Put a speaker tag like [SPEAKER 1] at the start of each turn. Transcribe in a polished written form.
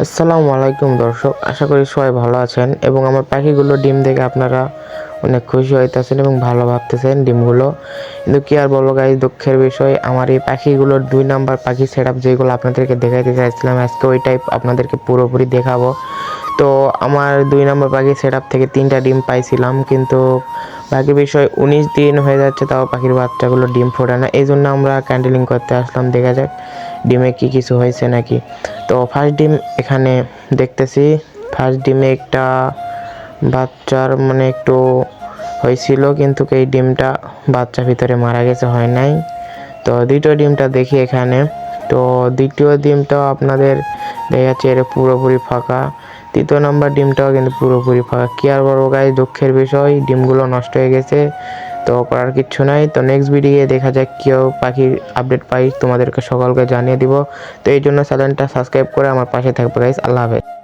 [SPEAKER 1] আসসালামু আলাইকুম দর্শক, আশা করি সবাই ভালো আছেন এবং আমার পাখিগুলো ডিম দেখে আপনারা অনেক খুশি হইতেছেন এবং ভালো ভাবতেছেন ডিমগুলো। কিন্তু কি আর বলবো গাইস, দুঃখের বিষয় আমার এই পাখিগুলোর 2 নাম্বার পাখি সেট আপ যেগুলো আপনাদেরকে দেখাইতে চাইছিলাম, আজকে ওই টাইপ আপনাদেরকে পুরোপুরি দেখাবো। তো আমার 2 নাম্বার পাখি সেট আপ থেকে 3টা ডিম পাইছিলাম, কিন্তু বাকি বিষয় 19 দিন হয়ে যাচ্ছে তাও পাখির বাচ্চাগুলো ডিম ফোটে না। এই জন্য আমরা ক্যান্ডেলিং করতে আসলাম, দেখা যাক ডিমে কি কিছু হয়েছে নাকি। তো ফার্স্ট ডিম এখানে দেখতেছি, ফার্স্ট ডিমে একটা বাচ্চার একটু হয়েছিল, কিন্তু এই ডিমটা বাচ্চা ভিতরে মারা গেছে, হয় নাই। তো দ্বিতীয় ডিমটা দেখি এখানে। তো দ্বিতীয় ডিমটাও আপনাদের দেখা যাচ্ছে এটা পুরোপুরি ফাঁকা। 3য় নাম্বার ডিমটাও কিন্তু পুরোপুরি ফাঁকা। কি আর বড় গায়ে দুঃখের বিষয়, ডিমগুলো নষ্ট হয়ে গেছে। তো করার কিচ্ছু নাই। তো নেক্সট ভিডিও দেখা যাক কেউ পাখির আপডেট পাই তোমাদেরকে সকলকে জানিয়ে দিব। তো এই জন্য চ্যানেলটা সাবস্ক্রাইব করে আমার পাশে থাকবে গাইস। আল্লাহ হাফেজ।